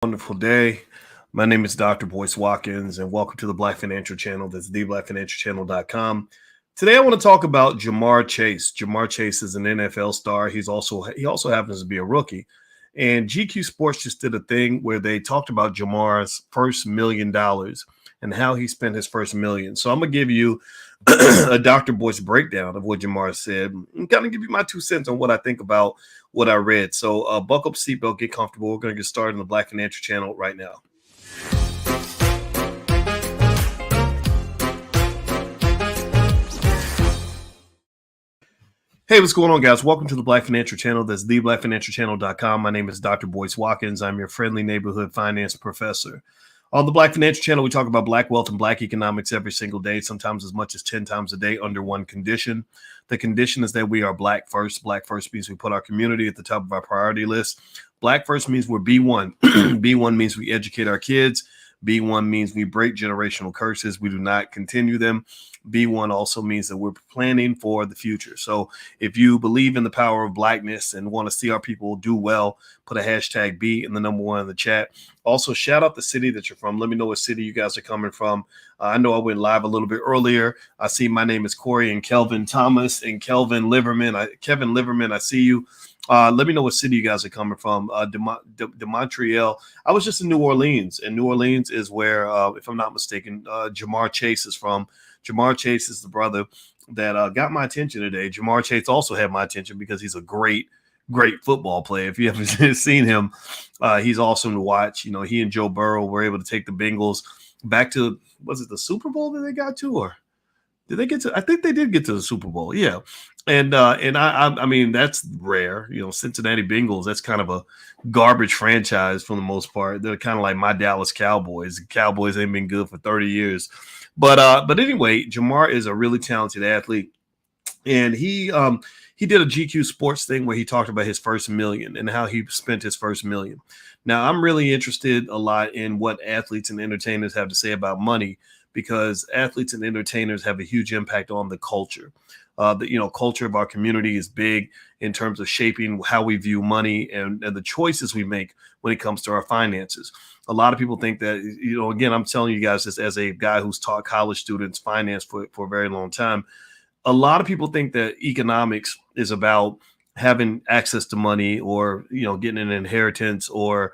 Wonderful day. My name is Dr. Boyce Watkins, and welcome to the Black Financial Channel. That's theblackfinancialchannel.com. Today, I want to talk about Jamar Chase. Jamar Chase is an NFL star. He also happens to be a rookie. And GQ Sports just did a thing where they talked about Jamar's first $1 million and how he spent his first million. So I'm gonna give you a Dr. Boyce breakdown of what Jamar said and kind of give you my 2 cents on what I think about what I read. So buckle up, seatbelt, get comfortable. We're going to get started on the Black Financial Channel right now. Hey, what's going on, guys? Welcome to the Black Financial Channel. That's theblackfinancialchannel.com. My name is Dr. Boyce Watkins. I'm your friendly neighborhood finance professor. On the Black Financial Channel, we talk about Black wealth and Black economics every single day, sometimes as much as 10 times a day under one condition. The condition is that we are Black first. Black first means we put our community at the top of our priority list. Black first means we're B1. B1 means we educate our kids. B1 means we break generational curses. We do not continue them. B1 also means that we're planning for the future. So if you believe in the power of Blackness and want to see our people do well, put a hashtag B in the number one in the chat. Also, shout out the city that you're from. Let me know what city you guys are coming from. I know I went live a little bit earlier. I see my name is Corey and Kelvin Thomas and Kevin Liverman, I see you. Let me know what city you guys are coming from. De Montreal. I was just in New Orleans, and New Orleans is where, if I'm not mistaken, Jamar Chase is from. Jamar Chase is the brother that got my attention today. Jamar Chase also had my attention because he's a great football player. If you haven't seen him, he's awesome to watch. You know, he and Joe Burrow were able to take the Bengals back to, was it the Super Bowl that they got to, or did they get to? I think they did get to the Super Bowl. Yeah. And I mean, that's rare. You know, Cincinnati Bengals, that's kind of a garbage franchise for the most part. They're kind of like my Dallas Cowboys. The Cowboys ain't been good for 30 years. But anyway, Jamar is a really talented athlete. And he did a GQ Sports thing where he talked about his first million and how he spent his first million. Now, I'm really interested a lot in what athletes and entertainers have to say about money, because athletes and entertainers have a huge impact on the culture. The culture of our community is big in terms of shaping how we view money and the choices we make when it comes to our finances. A lot of people think that, again, I'm telling you guys this as a guy who's taught college students finance for a very long time. A lot of people think that economics is about having access to money, or, getting an inheritance, or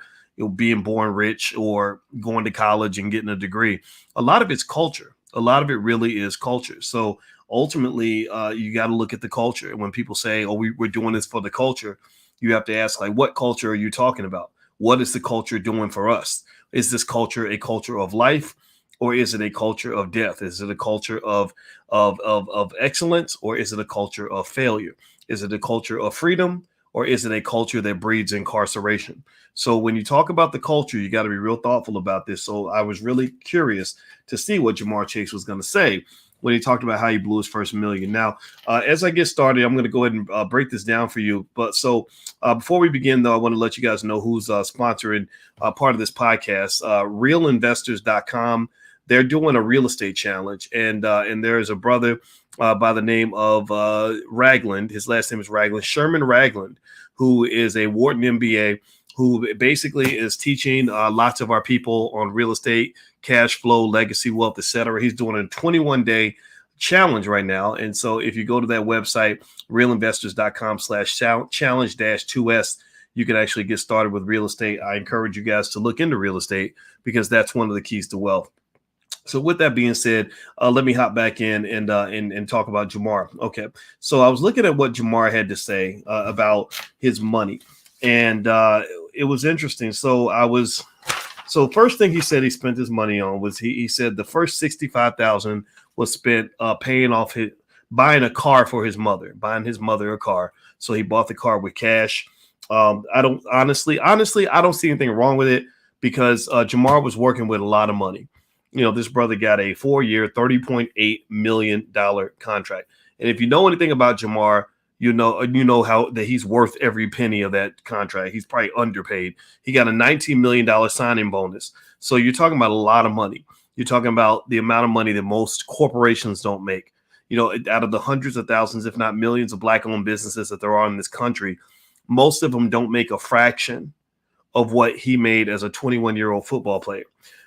being born rich, or going to college and getting a degree. A lot of it's culture. A lot of it really is culture. So ultimately, you got to look at the culture. And when people say, "Oh, we're doing this for the culture," you have to ask, like, what culture are you talking about? What is the culture doing for us? Is this culture a culture of life, or is it a culture of death? Is it a culture of excellence, or is it a culture of failure? Is it a culture of freedom, or is it a culture that breeds incarceration? So when you talk about the culture, you got to be real thoughtful about this. So I was really curious to see what Jamar Chase was going to say when he talked about how he blew his first million. Now, as I get started, I'm going to go ahead and break this down for you. But before we begin, though, I want to let you guys know who's sponsoring part of this podcast. Realinvestors.com. They're doing a real estate challenge, and there is a brother by the name of Ragland. His last name is Ragland, Sherman Ragland, who is a Wharton MBA, who basically is teaching lots of our people on real estate, cash flow, legacy wealth, etc. He's doing a 21-day challenge right now. And so if you go to that website, realinvestors.com/challenge-2S, you can actually get started with real estate. I encourage you guys to look into real estate, because that's one of the keys to wealth. So with that being said, let me hop back in and talk about Jamar. Okay, so I was looking at what Jamar had to say about his money, and it was interesting. So first thing he said he spent his money on was he said the first $65,000 was spent buying a car for his mother, buying his mother a car. So he bought the car with cash. I don't honestly, I don't see anything wrong with it, because Jamar was working with a lot of money. This brother got a 4-year, $30.8 million contract. And if you know anything about Jamar, you know how that he's worth every penny of that contract. He's probably underpaid. He got a $19 million signing bonus. So you're talking about a lot of money. You're talking about the amount of money that most corporations don't make. Out of the hundreds of thousands, if not millions, of Black-owned businesses that there are in this country, most of them don't make a fraction of what he made as a 21-year-old football player.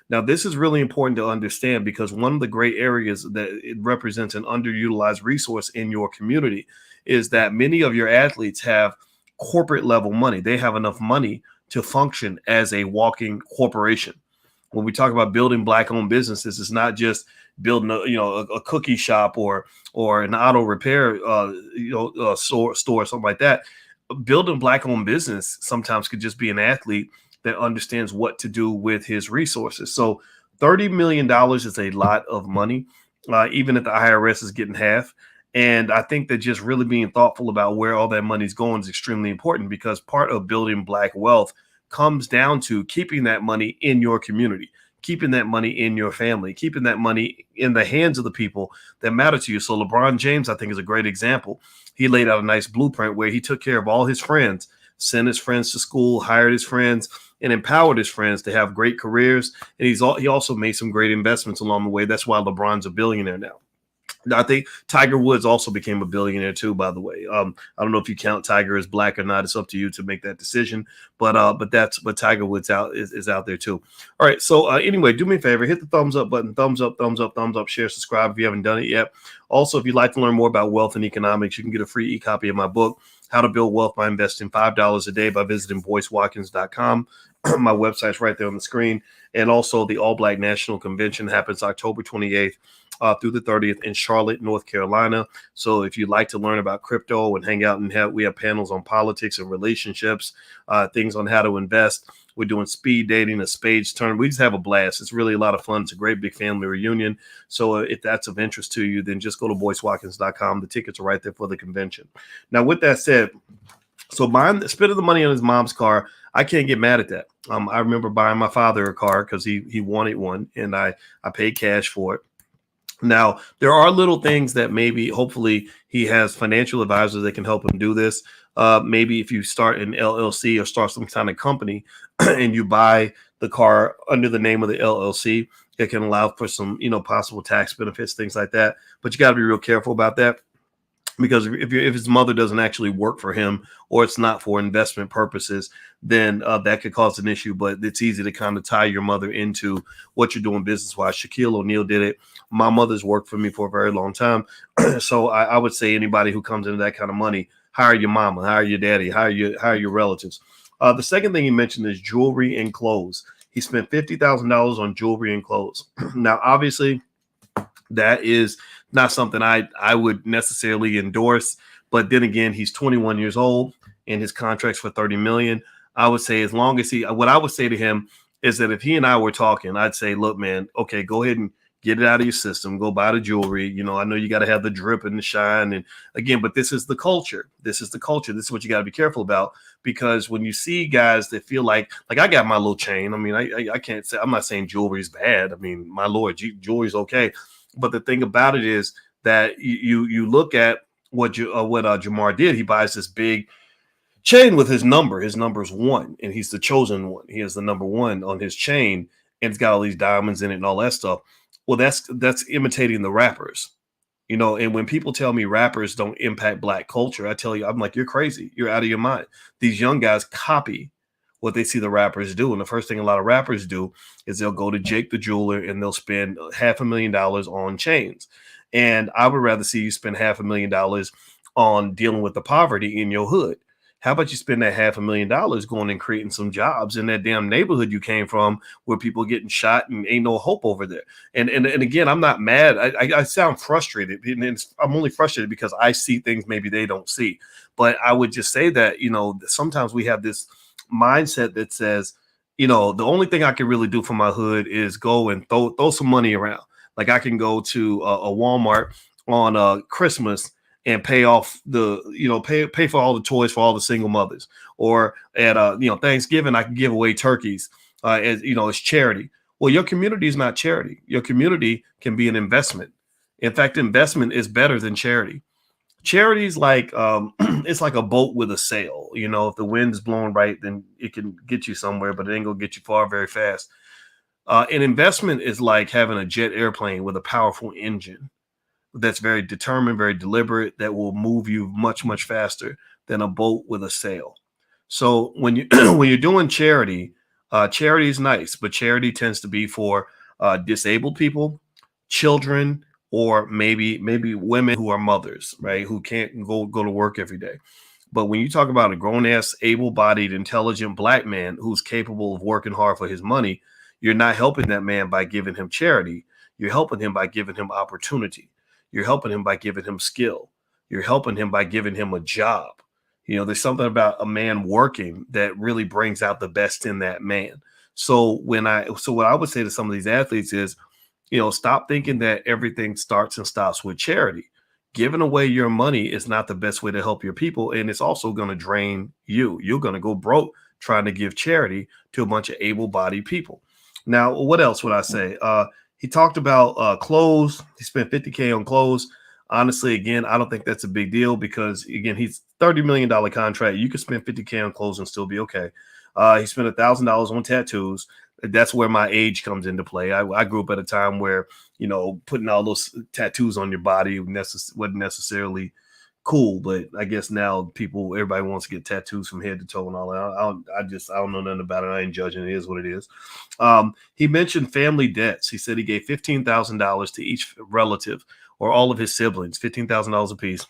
Now, this is really important to understand because one of the great areas that it represents an underutilized resource in your community is that many of your athletes have corporate level money. They have enough money to function as a walking corporation. When we talk about building black owned businesses, it's not just building a cookie shop or an auto repair store or something like that. Building black owned business sometimes could just be an athlete that understands what to do with his resources. So $30 million is a lot of money, even if the IRS is getting half. And I think that just really being thoughtful about where all that money is going is extremely important, because part of building black wealth comes down to keeping that money in your community, keeping that money in your family, keeping that money in the hands of the people that matter to you. So LeBron James, I think, is a great example. He laid out a nice blueprint where he took care of all his friends, sent his friends to school, hired his friends, and empowered his friends to have great careers. And he also made some great investments along the way. That's why LeBron's a billionaire now. I think Tiger Woods also became a billionaire too, by the way. I don't know if you count Tiger as black or not. It's up to you to make that decision. But Tiger Woods is out there too. All right. So anyway, do me a favor, hit the thumbs up button, thumbs up, share, subscribe if you haven't done it yet. Also, if you'd like to learn more about wealth and economics, you can get a free e-copy of my book, How to Build Wealth by Investing $5 a Day, by visiting boycewatkins.com. My website's right there on the screen. And also the All Black National Convention happens October 28th through the 30th in Charlotte, North Carolina. So if you'd like to learn about crypto and hang out and we have panels on politics and relationships, things on how to invest. We're doing speed dating, a spades tournament. We just have a blast. It's really a lot of fun. It's a great big family reunion. So if that's of interest to you, then just go to boycewatkins.com. The tickets are right there for the convention. Now, with that said, so spending the money on his mom's car, I can't get mad at that. I remember buying my father a car because he wanted one, and I paid cash for it. Now, there are little things that hopefully he has financial advisors that can help him do this. Maybe if you start an LLC or start some kind of company and you buy the car under the name of the LLC, it can allow for some, possible tax benefits, things like that. But you got to be real careful about that, because if his mother doesn't actually work for him, or it's not for investment purposes, then that could cause an issue. But it's easy to kind of tie your mother into what you're doing business-wise. Shaquille O'Neal did it. My mother's worked for me for a very long time. So I would say anybody who comes into that kind of money, hire your mama, hire your daddy, hire your relatives. The second thing he mentioned is jewelry and clothes. He spent $50,000 on jewelry and clothes. Now, obviously, that is not something I would necessarily endorse. But then again, he's 21 years old and his contract's for $30 million. I would say as long as what I would say to him is that if he and I were talking, I'd say, look, man, okay, go ahead and get it out of your system. Go buy the jewelry. I know you got to have the drip and the shine. And again, but this is the culture. This is the culture. This is what you got to be careful about, because when you see guys that feel like I got my little chain. I mean, I can't say, I'm not saying jewelry is bad. I mean, my Lord, jewelry is okay. But the thing about it is that you look at what Jamar did. He buys this big chain with his number. His number is 1, and he's the chosen one. He has the number 1 on his chain, and it's got all these diamonds in it and all that stuff. Well, that's imitating the rappers, And when people tell me rappers don't impact black culture, I tell you, I'm like, you're crazy. You're out of your mind. These young guys copy what they see the rappers do. And the first thing a lot of rappers do is they'll go to Jake the jeweler and they'll spend $500,000 on chains. And I would rather see you spend $500,000 on dealing with the poverty in your hood. How about you spend that $500,000 going and creating some jobs in that damn neighborhood you came from, where people getting shot and ain't no hope over there? And again, I'm not mad. I sound frustrated. And I'm only frustrated because I see things maybe they don't see. But I would just say that, sometimes we have this mindset that says, the only thing I can really do for my hood is go and throw some money around. Like I can go to a Walmart on Christmas and pay off pay for all the toys for all the single mothers, or at Thanksgiving I can give away turkeys as charity. Well, your community is not charity. Your community can be an investment. In fact, investment is better than charity. Charity is like it's like a boat with a sail. If the wind is blowing right, then it can get you somewhere, but it ain't gonna get you far very fast. An investment is like having a jet airplane with a powerful engine that's very determined, very deliberate, that will move you much, much faster than a boat with a sail. So when you when you're doing charity, charity is nice, but charity tends to be for disabled people, children, or maybe women who are mothers, right? Who can't go to work every day. But when you talk about a grown ass, able bodied, intelligent black man who's capable of working hard for his money, you're not helping that man by giving him charity. You're helping him by giving him opportunity. You're helping him by giving him skill. You're helping him by giving him a job. There's something about a man working that really brings out the best in that man. So what I would say to some of these athletes is, stop thinking that everything starts and stops with charity. Giving away your money is not the best way to help your people, and it's also going to drain you. You're going to go broke trying to give charity to a bunch of able-bodied people. Now, what else would I say? He talked about clothes. He spent $50K on clothes. Honestly, again, I don't think that's a big deal because, again, he's $30 million contract. You could spend $50K on clothes and still be okay. He spent $1,000 on tattoos. That's where my age comes into play. I grew up at a time where, putting all those tattoos on your body wasn't necessarily cool, but I guess now everybody wants to get tattoos from head to toe and all that. I don't know nothing about it. I ain't judging. It is what it is. He mentioned family debts. He said he gave $15,000 to each relative or all of his siblings, $15,000 apiece.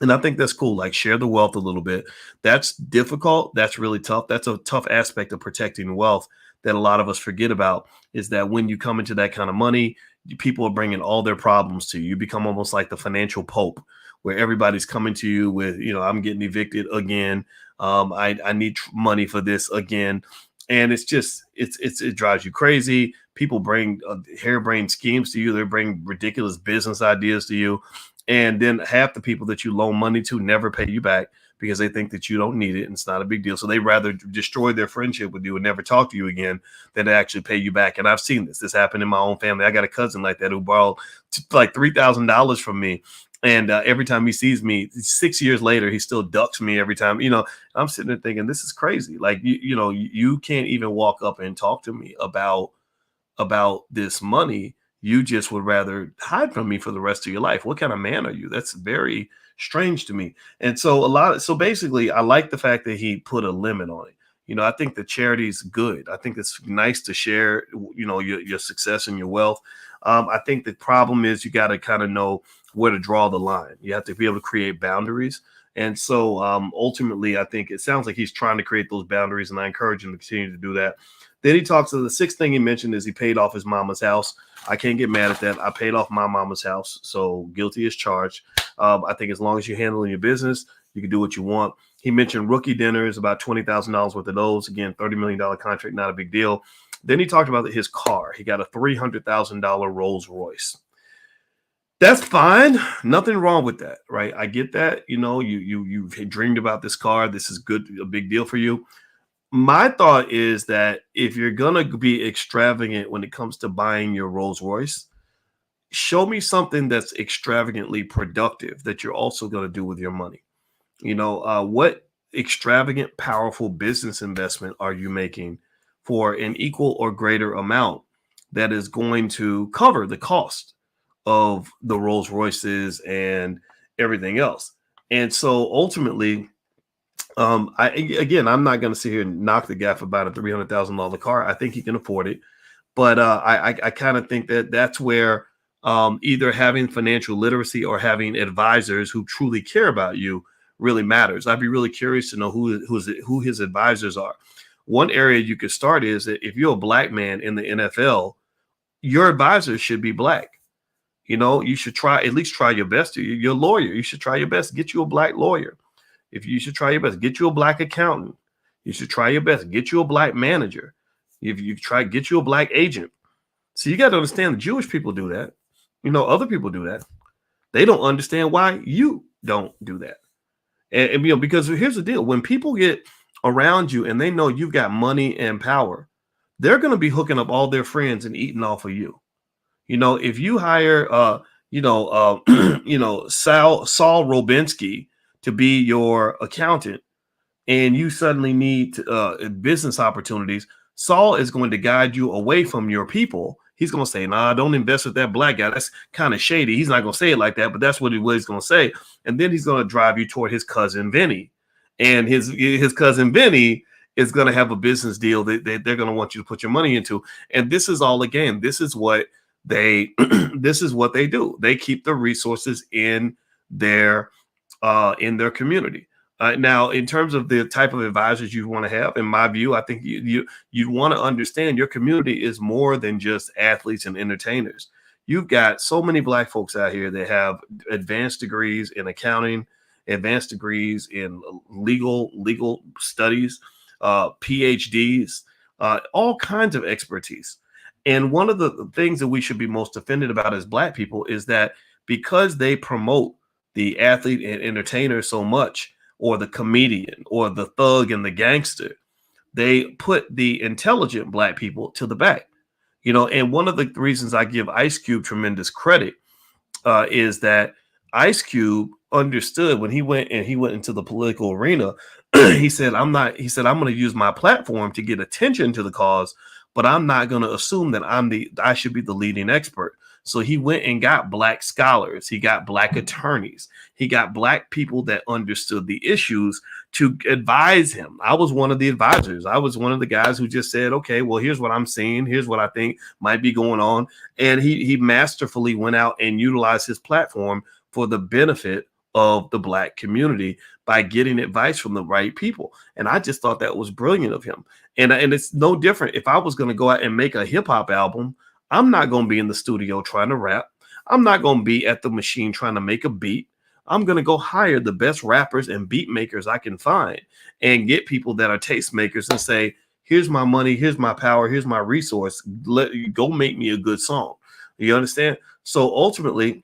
And I think that's cool. Like, share the wealth a little bit. That's difficult. That's really tough. That's a tough aspect of protecting wealth that a lot of us forget about, is that when you come into that kind of money, people are bringing all their problems to you. You become almost like the financial pope, where everybody's coming to you with, I'm getting evicted again. I need money for this again. And it's just, it drives you crazy. People bring harebrained schemes to you. They bring ridiculous business ideas to you. And then half the people that you loan money to never pay you back because they think that you don't need it and it's not a big deal. So they rather destroy their friendship with you and never talk to you again than to actually pay you back. And I've seen this. This happened in my own family. I got a cousin like that who borrowed like $3,000 from me. And every time he sees me 6 years later, he still ducks me every time. I'm sitting there thinking, this is crazy. Like, you can't even walk up and talk to me about this money. You just would rather hide from me for the rest of your life. What kind of man are you? That's very strange to me. And so basically, I like the fact that he put a limit on it. I think the charity is good. I think it's nice to share, your success and your wealth. I think the problem is you got to kind of know where to draw the line. You have to be able to create boundaries. And so ultimately, I think it sounds like he's trying to create those boundaries, and I encourage him to continue to do that. Then he talks to the sixth thing he mentioned is he paid off his mama's house. I can't get mad at that. I paid off my mama's house, so guilty as charged. I think as long as you're handling your business, you can do what you want. He mentioned rookie dinners, about $20,000 worth of those. Again, $30 million contract, not a big deal. Then he talked about his car. He got a $300,000 Rolls Royce. That's fine. Nothing wrong with that, right? I get that. You've dreamed about this car. This is good, a big deal for you. My thought is that if you're going to be extravagant when it comes to buying your Rolls Royce, show me something that's extravagantly productive that you're also going to do with your money. What extravagant, powerful business investment are you making for an equal or greater amount that is going to cover the cost of the Rolls Royces and everything else? And so ultimately, I'm not going to sit here and knock the guy for about a $300,000 car. I think he can afford it, but I kind of think that that's where either having financial literacy or having advisors who truly care about you really matters. I'd be really curious to know who his advisors are. One area you could start is that if you're a black man in the NFL, your advisors should be black. You should at least try your best. You're a lawyer. You should try your best. Get you a black lawyer. If you should try your best, get you a black accountant. You should try your best, get you a black manager. If you try, get you a black agent. So you got to understand the Jewish people do that. Other people do that. They don't understand why you don't do that. And because here's the deal. When people get around you and they know you've got money and power, they're going to be hooking up all their friends and eating off of you. If you hire, Saul Robinski to be your accountant and you suddenly need business opportunities, Saul is going to guide you away from your people. He's going to say, nah, don't invest with that black guy. That's kind of shady. He's not going to say it like that, but that's what he's going to say. And then he's going to drive you toward his cousin, Vinny. and his cousin Benny is going to have a business deal that they're going to want you to put your money into. And this is all, again, this is what they this is what they do. They keep the resources their in their community. Now, in terms of the type of advisors you want to have, in my view, I think you'd want to understand your community is more than just athletes and entertainers. You've got so many Black folks out here that have advanced degrees in accounting, advanced degrees in legal studies, PhDs, all kinds of expertise. And one of the things that we should be most offended about as Black people is that because they promote the athlete and entertainer so much, or the comedian, or the thug and the gangster, they put the intelligent Black people to the back. And one of the reasons I give Ice Cube tremendous credit is that Ice Cube understood when he went into the political arena. He said, I'm going to use my platform to get attention to the cause, but I'm not going to assume that I should be the leading expert. So he went and got Black scholars. He got Black attorneys. He got Black people that understood the issues to advise him. I was one of the advisors. I was one of the guys who just said, okay, well, here's what I'm seeing. Here's what I think might be going on. And he masterfully went out and utilized his platform for the benefit of the Black community by getting advice from the right people. And I just thought that was brilliant of him. And it's no different. If I was going to go out and make a hip hop album, I'm not going to be in the studio trying to rap. I'm not going to be at the machine trying to make a beat. I'm going to go hire the best rappers and beat makers I can find and get people that are tastemakers and say, here's my money, here's my power, here's my resource. Go make me a good song. You understand? So ultimately,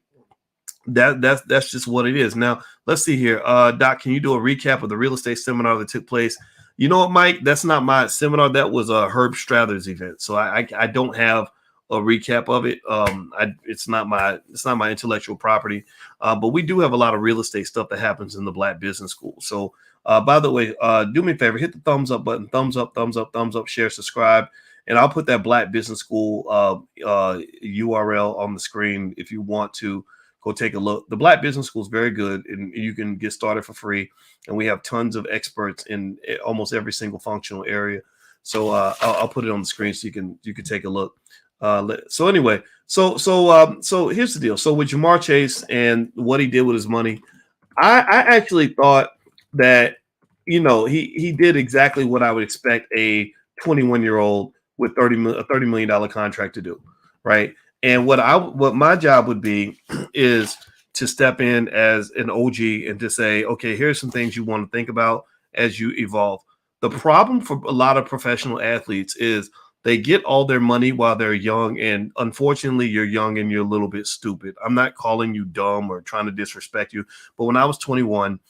that's just what it is. Now, let's see here. Doc, can you do a recap of the real estate seminar that took place? You know what, Mike? That's not my seminar. That was Herb Strathers' event. So I don't have a recap of it. It's not my intellectual property, but we do have a lot of real estate stuff that happens in the Black Business School. So by the way, do me a favor, hit the thumbs up button, thumbs up, share, subscribe, and I'll put that Black Business School URL on the screen if you want to go take a look. The Black Business School is very good, and you can get started for free. And we have tons of experts in almost every single functional area. So I'll put it on the screen so you can take a look. So anyway, so here's the deal. So with Jamar Chase and what he did with his money, I actually thought that, he did exactly what I would expect a 21-year-old with a $30 million contract to do. Right. And what my job would be is to step in as an OG and to say, okay, here's some things you want to think about as you evolve. The problem for a lot of professional athletes is they get all their money while they're young, and unfortunately, you're young and you're a little bit stupid. I'm not calling you dumb or trying to disrespect you, but when I was 21,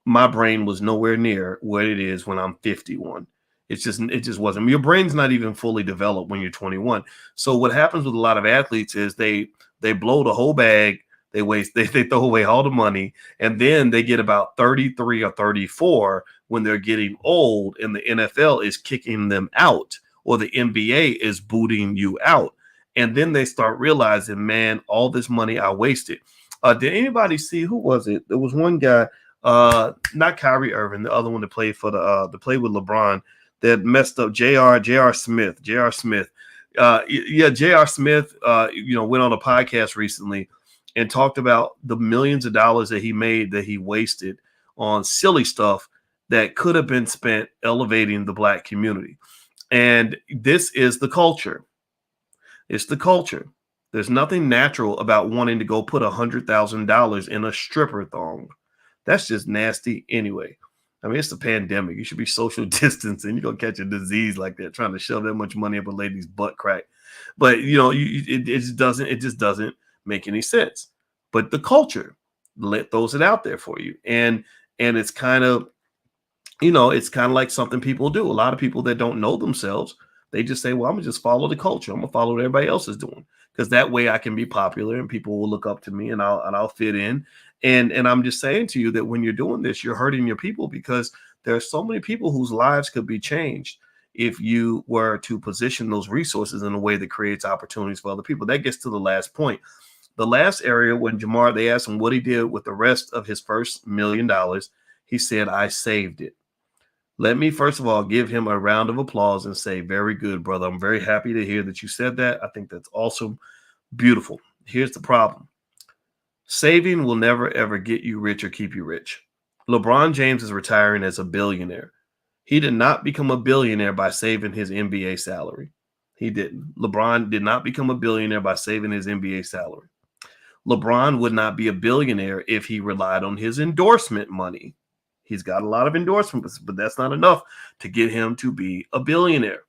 my brain was nowhere near what it is when I'm 51. It just wasn't. Your brain's not even fully developed when you're 21. So what happens with a lot of athletes is they blow the whole bag, they throw away all the money, and then they get about 33 or 34 when they're getting old, and the NFL is kicking them out, or the NBA is booting you out. And then they start realizing, man, all this money I wasted. Did anybody see, who was it? There was one guy, not Kyrie Irving, the other one that played for the played with LeBron that messed up. J.R. Smith. J.R. Smith. J.R. Smith, went on a podcast recently and talked about the millions of dollars that he made that he wasted on silly stuff that could have been spent elevating the Black community. And this is the culture. It's the culture. There's nothing natural about wanting to go put $100,000 in a stripper thong. That's just nasty anyway. I mean, it's a pandemic. You should be social distancing. You're going to catch a disease like that, trying to shove that much money up a lady's butt crack. But, it just doesn't make any sense. But the culture throws it out there for you. And it's kind of, it's kind of like something people do. A lot of people that don't know themselves, they just say, well, I'm gonna just follow the culture. I'm gonna follow what everybody else is doing, because that way I can be popular and people will look up to me and I'll fit in. And I'm just saying to you that when you're doing this, you're hurting your people, because there are so many people whose lives could be changed if you were to position those resources in a way that creates opportunities for other people. That gets to the last point. The last area, when Jamar, they asked him what he did with the rest of his first $1 million. He said, I saved it. Let me first of all give him a round of applause and say, very good, brother. I'm very happy to hear that you said that. I think that's awesome. Beautiful. Here's the problem. Saving will never ever get you rich or keep you rich. LeBron James is retiring as a billionaire. He did not become a billionaire by saving his NBA salary. He didn't. LeBron did not become a billionaire by saving his NBA salary. LeBron would not be a billionaire if he relied on his endorsement money. He's got a lot of endorsements, but that's not enough to get him to be a billionaire.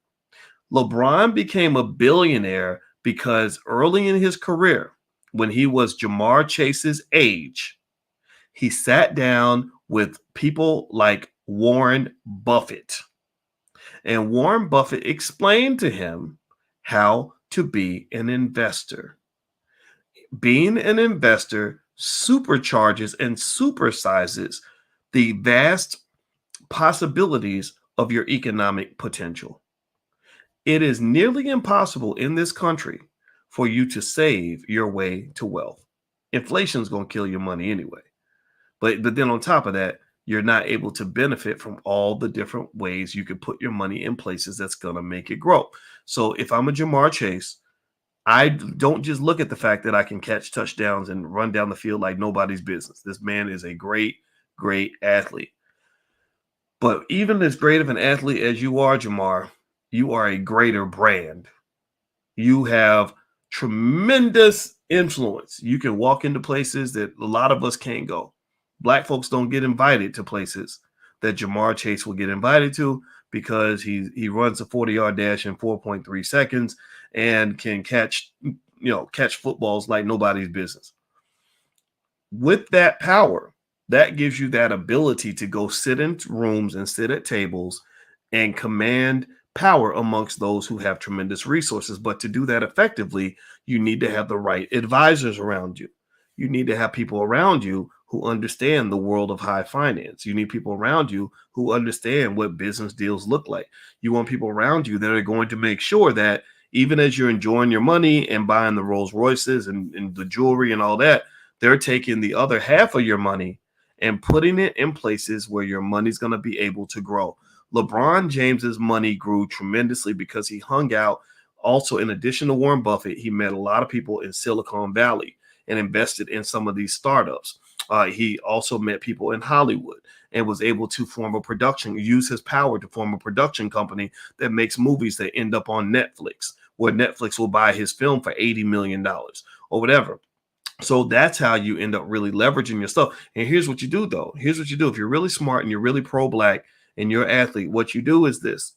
LeBron became a billionaire because early in his career, when he was Jamar Chase's age, he sat down with people like Warren Buffett. And Warren Buffett explained to him how to be an investor. Being an investor supercharges and supersizes the vast possibilities of your economic potential. It is nearly impossible in this country for you to save your way to wealth. Inflation is going to kill your money anyway. But then on top of that, you're not able to benefit from all the different ways you could put your money in places that's going to make it grow. So if I'm a Jamar Chase, I don't just look at the fact that I can catch touchdowns and run down the field like nobody's business. This man is a great, great athlete. But even as great of an athlete as you are, Jamar, you are a greater brand. You have tremendous influence. You can walk into places that a lot of us can't go. Black folks don't get invited to places that Jamar Chase will get invited to because he runs a 40-yard dash in 4.3 seconds and can catch footballs like nobody's business. With that power, that gives you that ability to go sit in rooms and sit at tables and command power amongst those who have tremendous resources. But to do that effectively, you need to have the right advisors around you. You need to have people around you who understand the world of high finance. You need people around you who understand what business deals look like. You want people around you that are going to make sure that even as you're enjoying your money and buying the Rolls Royces and the jewelry and all that, they're taking the other half of your money and putting it in places where your money's going to be able to grow. LeBron James's money grew tremendously because he hung out. Also, in addition to Warren Buffett, he met a lot of people in Silicon Valley and invested in some of these startups. He also met people in Hollywood and was able to use his power to form a production company that makes movies that end up on Netflix, where Netflix will buy his film for $80 million or whatever. So that's how you end up really leveraging your stuff. And here's what you do, though. Here's what you do. If you're really smart and you're really pro-Black and you're an athlete, what you do is this.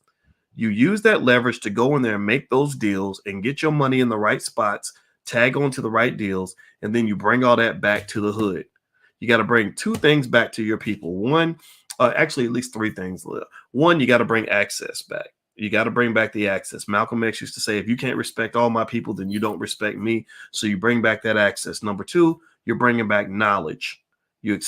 You use that leverage to go in there and make those deals and get your money in the right spots, tag on to the right deals, and then you bring all that back to the hood. You got to bring two things back to your people. One, actually at least three things. One, you got to bring access back. You got to bring back the access. Malcolm X used to say, if you can't respect all my people, then you don't respect me. So you bring back that access. Number two, you're bringing back knowledge. You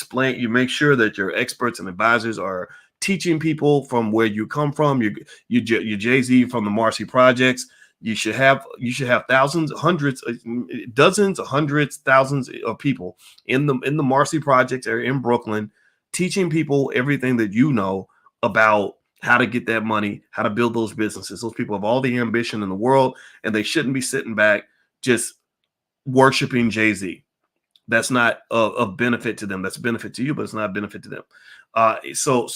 make sure that your experts and advisors are teaching people from where you come from. You Jay-Z from the Marcy Projects. You should have thousands, hundreds, dozens, hundreds, thousands of people in the Marcy Projects area in Brooklyn, teaching people everything that you know about how to get that money, how to build those businesses. Those people have all the ambition in the world, and they shouldn't be sitting back just worshiping Jay-Z. That's not of benefit to them. That's a benefit to you, but it's not a benefit to them. So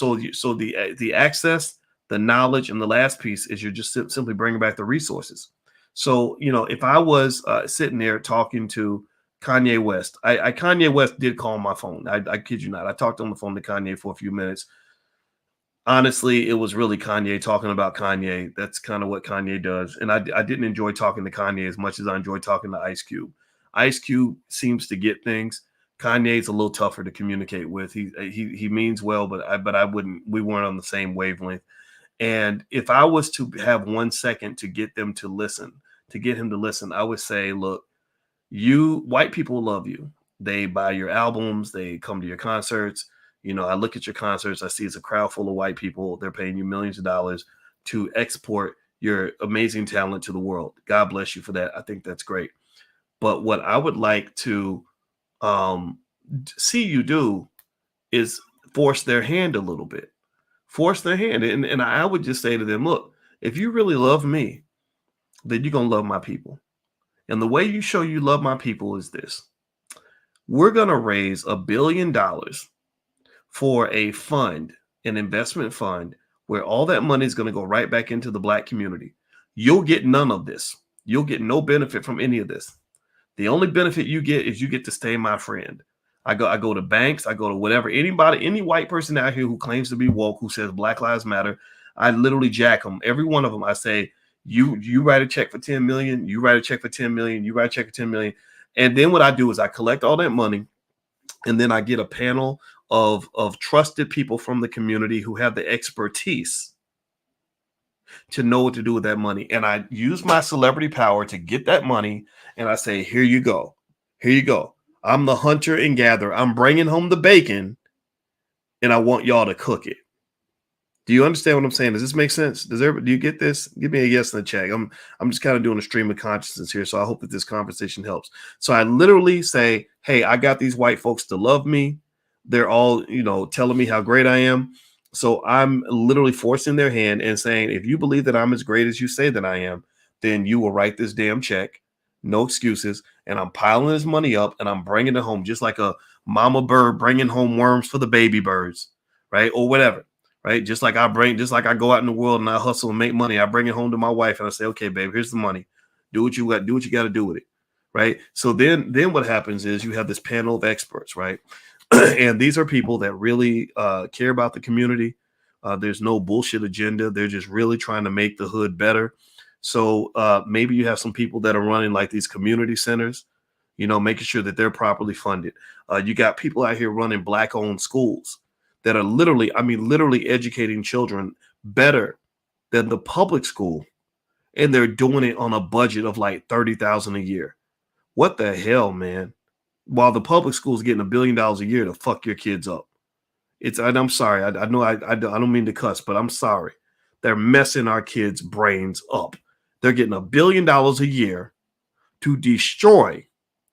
the access, the knowledge, and the last piece is you're just simply bringing back the resources. So, if I was sitting there talking to Kanye West, Kanye West did call my phone. I kid you not. I talked on the phone to Kanye for a few minutes. Honestly, it was really Kanye talking about Kanye. That's kind of what Kanye does. And I didn't enjoy talking to Kanye as much as I enjoy talking to Ice Cube. Ice Cube seems to get things. Kanye's a little tougher to communicate with. He means well, but we weren't on the same wavelength. And if I was to have 1 second to get him to listen, I would say, look, white people love you. They buy your albums, they come to your concerts. I look at your concerts, I see it's a crowd full of white people. They're paying you millions of dollars to export your amazing talent to the world. God bless you for that. I think that's great. But what I would like to see you do is force their hand a little bit. Force their hand. And I would just say to them, look, if you really love me, then you're going to love my people. And the way you show you love my people is this. We're going to raise $1 billion for a fund, an investment fund, where all that money is going to go right back into the Black community. You'll get none of this. You'll get no benefit from any of this. The only benefit you get is you get to stay my friend. I go to banks, I go to whatever, anybody, any white person out here who claims to be woke, who says Black Lives Matter, I literally jack them. Every one of them, I say, you write a check for 10 million, you write a check for 10 million, you write a check for 10 million. And then what I do is I collect all that money, and then I get a panel of trusted people from the community who have the expertise to know what to do with that money. And I use my celebrity power to get that money. And I say, here you go. Here you go. I'm the hunter and gatherer. I'm bringing home the bacon, and I want y'all to cook it. Do you understand what I'm saying? Does this make sense? Do you get this? Give me a yes in the chat. I'm just kind of doing a stream of consciousness here. So I hope that this conversation helps. So I literally say, hey, I got these white folks to love me. They're all, telling me how great I am. So I'm literally forcing their hand and saying, if you believe that I'm as great as you say that I am, then you will write this damn check. No excuses. And I'm piling this money up and I'm bringing it home, just like a mama bird bringing home worms for the baby birds, right? Or whatever, right? Just like I go out in the world and I hustle and make money. I bring it home to my wife and I say, okay, babe, here's the money. Do what you got to do with it, right? So then what happens is you have this panel of experts, right? And these are people that really care about the community. There's no bullshit agenda. They're just really trying to make the hood better. So maybe you have some people that are running like these community centers, making sure that they're properly funded. You got people out here running Black-owned schools that are literally educating children better than the public school. And they're doing it on a budget of like $30,000 a year. What the hell, man? While the public school is getting $1 billion a year to fuck your kids up. I'm sorry. I know I don't mean to cuss, but I'm sorry. They're messing our kids' brains up. They're getting $1 billion a year to destroy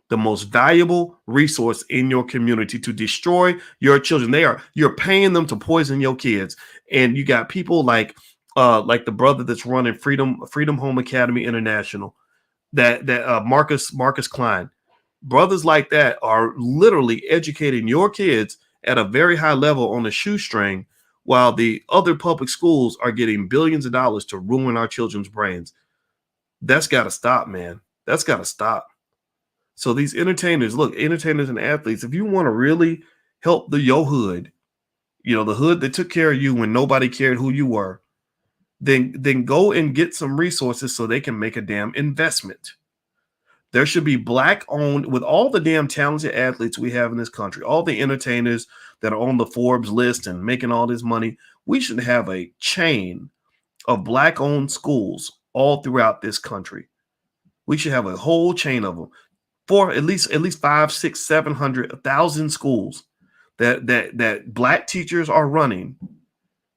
the most valuable resource in your community, to destroy your children. You're paying them to poison your kids. And you got people like the brother that's running Freedom Home Academy International, that Marcus Klein. Brothers like that are literally educating your kids at a very high level on a shoestring, while the other public schools are getting billions of dollars to ruin our children's brains. That's got to stop, man. That's got to stop. So these entertainers and athletes, if you want to really help your hood, the hood that took care of you when nobody cared who you were, then go and get some resources so they can make a damn investment. There should be Black-owned, with all the damn talented athletes we have in this country, all the entertainers that are on the Forbes list and making all this money. We should have a chain of Black-owned schools all throughout this country. We should have a whole chain of them, for at least 500, 600, 700, 1,000 schools that Black teachers are running.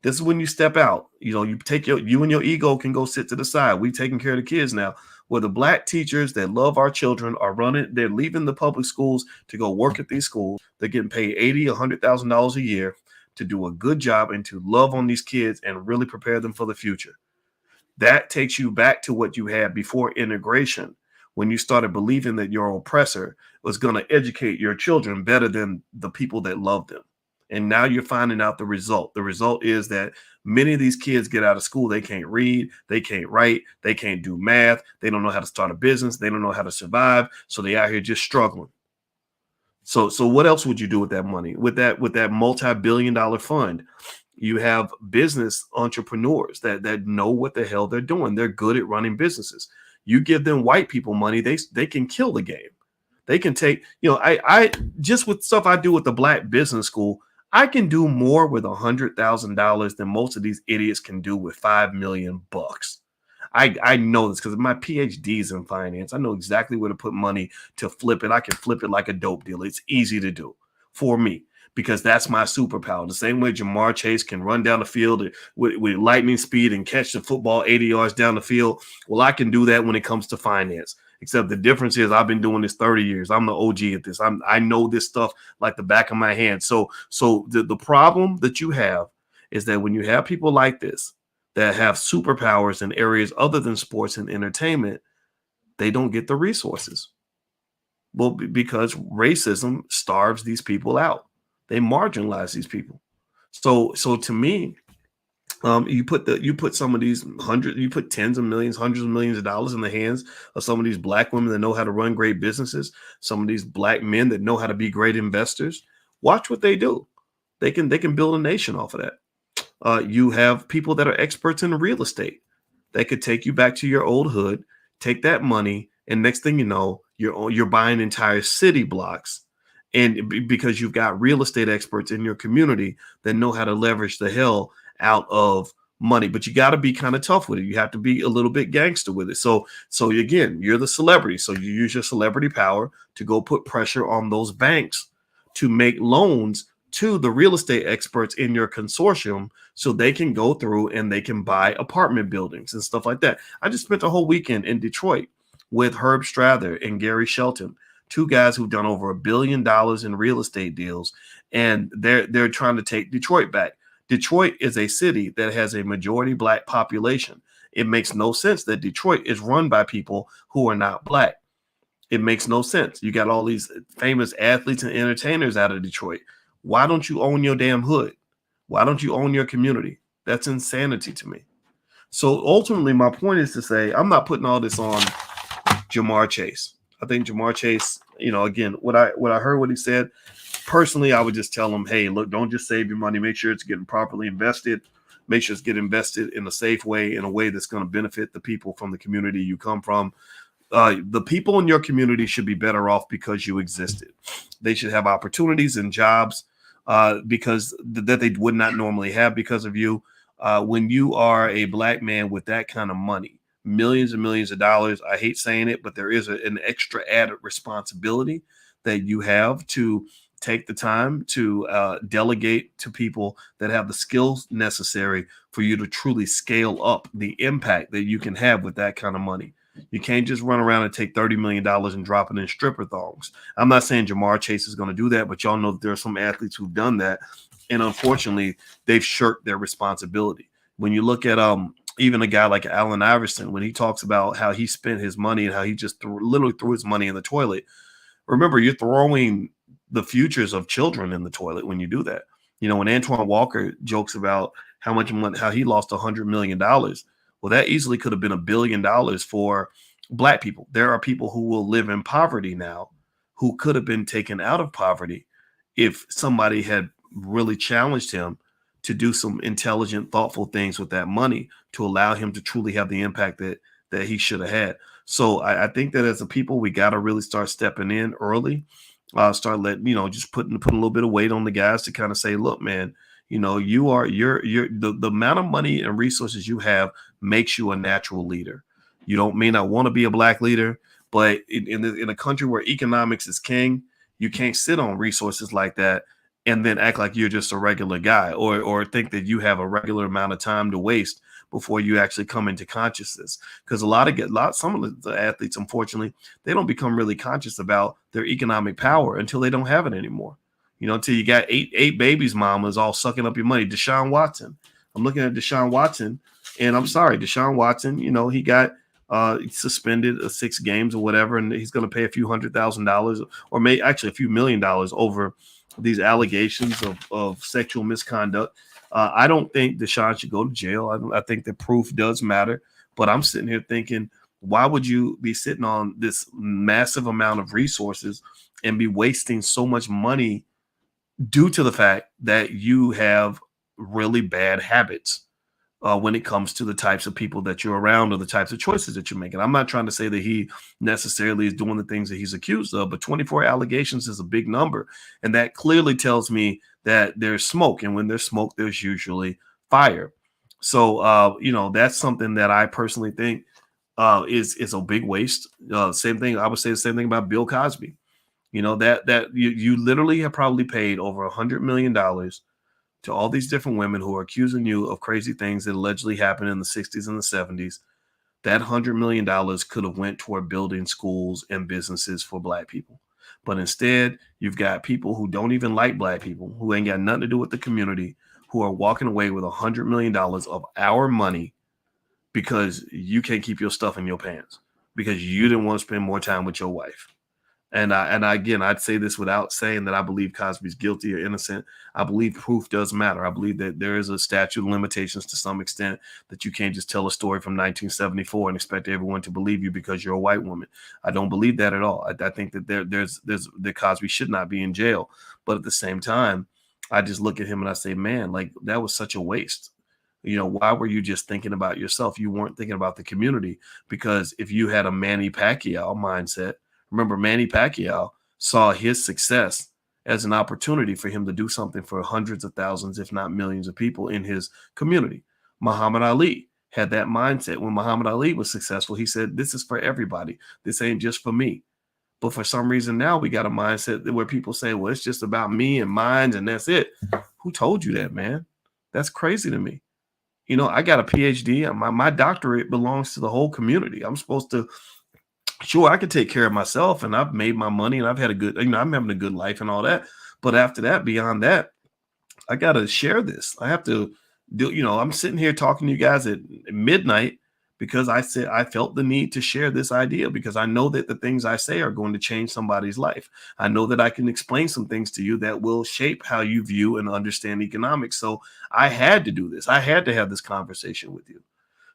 This is when you step out. You and your ego can go sit to the side. We're taking care of the kids now. Where the Black teachers that love our children are running, they're leaving the public schools to go work at these schools. They're getting paid $80,000, $100,000 a year to do a good job and to love on these kids and really prepare them for the future. That takes you back to what you had before integration, when you started believing that your oppressor was going to educate your children better than the people that love them. And now you're finding out the result. The result is that many of these kids get out of school. They can't read. They can't write. They can't do math. They don't know how to start a business. They don't know how to survive. So they out here just struggling. So what else would you do with that money? With that multi-billion-dollar fund, you have business entrepreneurs that know what the hell they're doing. They're good at running businesses. You give them white people money, they can kill the game. They can take, I just with stuff I do with the Black Business School, I can do more with $100,000 than most of these idiots can do with $5 million. I know this because my PhD is in finance. I know exactly where to put money to flip it. I can flip it like a dope deal. It's easy to do for me because that's my superpower. The same way Jamar Chase can run down the field with lightning speed and catch the football 80 yards down the field. Well, I can do that when it comes to finance. except the difference is I've been doing this 30 years. I'm the OG at this. I know this stuff like the back of my hand. So the problem that you have is that when you have people like this that have superpowers in areas other than sports and entertainment, they don't get the resources. Well, because racism starves these people out. They marginalize these people. So to me, you put some of these you put tens of millions, hundreds of millions of dollars in the hands of some of these black women that know how to run great businesses, some of these black men that know how to be great investors. Watch what they do. They can build a nation off of that. You have people that are experts in real estate that could take you back to your old hood, take that money, and next thing you know, you're buying entire city blocks, and because you've got real estate experts in your community that know how to leverage the hell out of money. But you got to be kind of tough with it. You have to be a little bit gangster with it. So again, you're the celebrity, so you use your celebrity power to go put pressure on those banks to make loans to the real estate experts in your consortium so they can go through and they can buy apartment buildings and stuff like that. I just spent a whole weekend in Detroit with Herb Strather and Gary Shelton, two guys who've done over $1 billion in real estate deals, and they're trying to take Detroit back. Detroit is a city that has a majority black population. It makes no sense that Detroit is run by people who are not black. It makes no sense. You got all these famous athletes and entertainers out of Detroit. Why don't you own your damn hood? Why don't you own your community? That's insanity to me. So ultimately, my point is to say I'm not putting all this on Jamar Chase. I think Jamar Chase, again, what I heard what he said, personally, I would just tell him, hey, look, don't just save your money. Make sure it's getting properly invested. Make sure it's getting invested in a safe way, in a way that's going to benefit the people from the community you come from. The people in your community should be better off because you existed. They should have opportunities and jobs because that they would not normally have because of you. When you are a black man with that kind of money, millions and millions of dollars, I hate saying it, but there is an extra added responsibility that you have to take the time to delegate to people that have the skills necessary for you to truly scale up the impact that you can have with that kind of money. You can't just run around and take $30 million and drop it in stripper thongs. I'm not saying Jamar Chase is going to do that, but y'all know that there are some athletes who've done that. And unfortunately, they've shirked their responsibility. When you look at even a guy like Allen Iverson, when he talks about how he spent his money and how he just literally threw his money in the toilet, remember, you're throwing the futures of children in the toilet when you do that. When Antoine Walker jokes about how he lost $100 million, well, that easily could have been $1 billion for black people. There are people who will live in poverty now who could have been taken out of poverty if somebody had really challenged him to do some intelligent, thoughtful things with that money to allow him to truly have the impact that he should have had. So I think that as a people, we got to really start stepping in early, start letting, just putting a little bit of weight on the guys to kind of say, look, man, the amount of money and resources you have makes you a natural leader. You may not want to be a black leader, but in a country where economics is king, you can't sit on resources like that and then act like you're just a regular guy or think that you have a regular amount of time to waste before you actually come into consciousness. Because some of the athletes, unfortunately, they don't become really conscious about their economic power until they don't have it anymore. Until you got eight babies mamas all sucking up your money. Deshaun Watson. I'm looking at Deshaun Watson, and I'm sorry, Deshaun Watson, he got suspended 6 games or whatever, and he's going to pay a few $100,000 or actually a few $1 million over these allegations of sexual misconduct. I don't think Deshaun should go to jail. I think the proof does matter, but I'm sitting here thinking, why would you be sitting on this massive amount of resources and be wasting so much money due to the fact that you have really bad habits when it comes to the types of people that you're around or the types of choices that you're making? I'm not trying to say that he necessarily is doing the things that he's accused of, but 24 allegations is a big number. And that clearly tells me that there's smoke. And when there's smoke, there's usually fire. So, that's something that I personally think is a big waste. Same thing. I would say the same thing about Bill Cosby. That you literally have probably paid over $100 million to all these different women who are accusing you of crazy things that allegedly happened in the 60s and the 70s. that $100 million could have went toward building schools and businesses for Black people. But instead, you've got people who don't even like Black people, who ain't got nothing to do with the community, who are walking away with $100 million of our money because you can't keep your stuff in your pants, because you didn't want to spend more time with your wife. Again, I'd say this without saying that I believe Cosby's guilty or innocent. I believe proof does matter. I believe that there is a statute of limitations to some extent, that you can't just tell a story from 1974 and expect everyone to believe you because you're a white woman. I don't believe that at all. I think that that Cosby should not be in jail. But at the same time, I just look at him and I say, man, like, that was such a waste. Why were you just thinking about yourself? You weren't thinking about the community. Because if you had a Manny Pacquiao mindset, remember, Manny Pacquiao saw his success as an opportunity for him to do something for hundreds of thousands, if not millions of people in his community. Muhammad Ali had that mindset. When Muhammad Ali was successful, he said, this is for everybody. This ain't just for me. But for some reason now we got a mindset where people say, well, it's just about me and mine and that's it. Who told you that, man? That's crazy to me. I got a PhD. My doctorate belongs to the whole community. I'm supposed to, sure, I can take care of myself, and I've made my money, and I've had a good, I'm having a good life and all that. But after that, beyond that, I got to share this. I have to do, I'm sitting here talking to you guys at midnight because I said I felt the need to share this idea, because I know that the things I say are going to change somebody's life. I know that I can explain some things to you that will shape how you view and understand economics. So I had to do this. I had to have this conversation with you.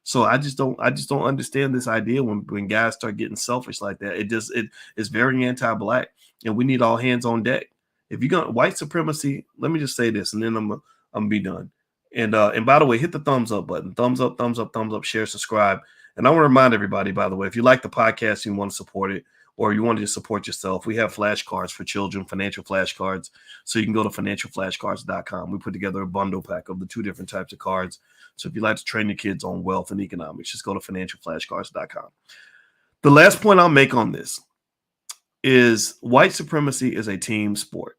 So I just don't understand this idea when guys start getting selfish like that. It's very anti-Black, and we need all hands on deck. If you're gonna white supremacy, let me just say this, and then I'm gonna be done. And by the way, hit the thumbs up button. Thumbs up, thumbs up, thumbs up, share, subscribe. And I want to remind everybody, by the way, if you like the podcast, you want to support it, or you want to just support yourself, we have flashcards for children, financial flashcards. So you can go to financialflashcards.com. We put together a bundle pack of the two different types of cards. So if you'd like to train your kids on wealth and economics, just go to financialflashcards.com. The last point I'll make on this is white supremacy is a team sport.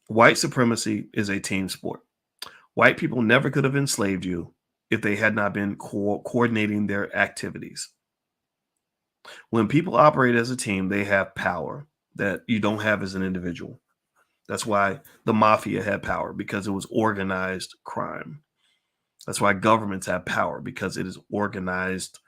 White supremacy is a team sport. White people never could have enslaved you if they had not been coordinating their activities. When people operate as a team, they have power that you don't have as an individual. That's why the mafia had power, because it was organized crime. That's why governments have power, because it is organized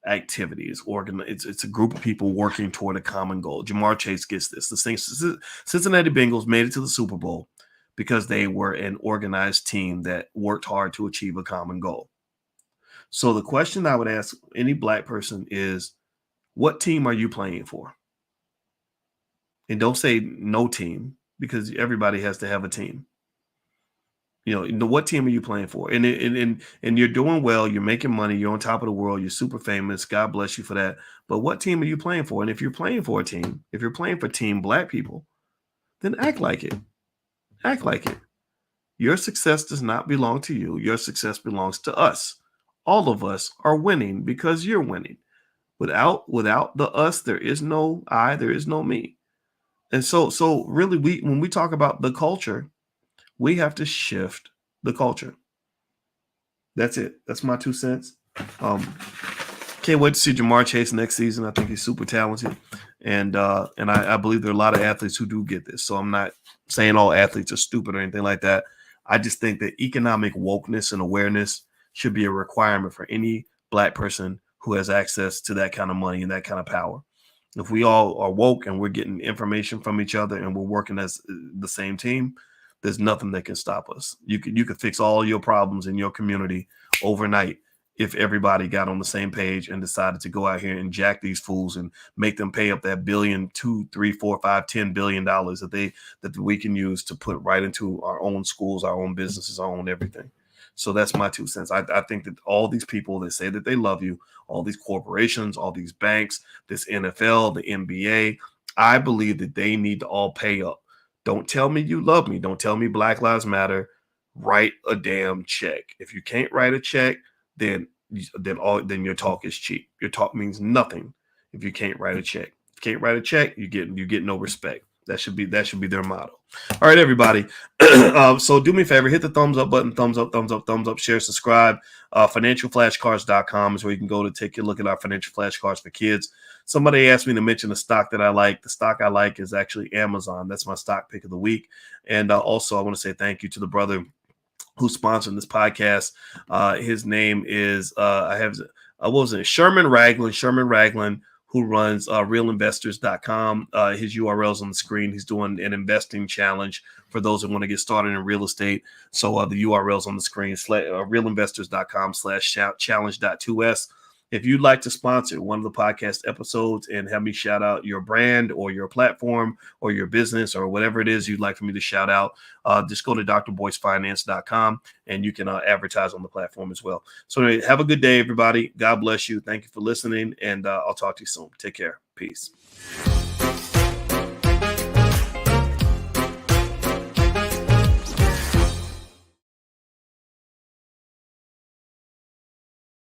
activities. It's a group of people working toward a common goal. Jamar Chase gets this. The Cincinnati Bengals made it to the Super Bowl because they were an organized team that worked hard to achieve a common goal. So the question I would ask any Black person is, what team are you playing for? And don't say no team, because everybody has to have a team. What team are you playing for? And you're doing well. You're making money. You're on top of the world. You're super famous. God bless you for that. But what team are you playing for? And if you're playing for a team, if you're playing for Team Black people, then act like it. Act like it. Your success does not belong to you. Your success belongs to us. All of us are winning because you're winning. Without the us, there is no I, there is no me. And so really, when we talk about the culture, we have to shift the culture. That's it. That's my 2 cents. Can't wait to see Jamar Chase next season. I think he's super talented, and I believe there are a lot of athletes who do get this. So I'm not saying all athletes are stupid or anything like that. I just think that economic wokeness and awareness should be a requirement for any Black person who has access to that kind of money and that kind of power. If we all are woke and we're getting information from each other and we're working as the same team, there's nothing that can stop us. You could fix all your problems in your community overnight if everybody got on the same page and decided to go out here and jack these fools and make them pay up that billion, $2, $3, $4, $5, $10 billion that we can use to put right into our own schools, our own businesses, our own everything. So that's my 2 cents. I think that all these people that say that they love you, all these corporations, all these banks, this NFL, the NBA, I believe that they need to all pay up. Don't tell me you love me. Don't tell me Black Lives Matter. Write a damn check. If you can't write a check, then your talk is cheap. Your talk means nothing if you can't write a check. If you can't write a check, you get no respect. That should be their motto. All right, everybody. So do me a favor, hit the thumbs up button, thumbs up, thumbs up, thumbs up, share, subscribe. Financialflashcards.com is where you can go to take a look at our financial flashcards for kids. Somebody asked me to mention the stock that I like. The stock I like is actually Amazon. That's my stock pick of the week. And also, I want to say thank you to the brother who's sponsoring this podcast. His name is what was it? Sherman Ragland, who runs realinvestors.com. His URL's on the screen. He's doing an investing challenge for those who want to get started in real estate. So the URL's on the screen, realinvestors.com/challenge.2s. If you'd like to sponsor one of the podcast episodes and have me shout out your brand or your platform or your business or whatever it is you'd like for me to shout out, just go to drboycefinance.com and you can advertise on the platform as well. So anyway, have a good day, everybody. God bless you. Thank you for listening, and I'll talk to you soon. Take care. Peace.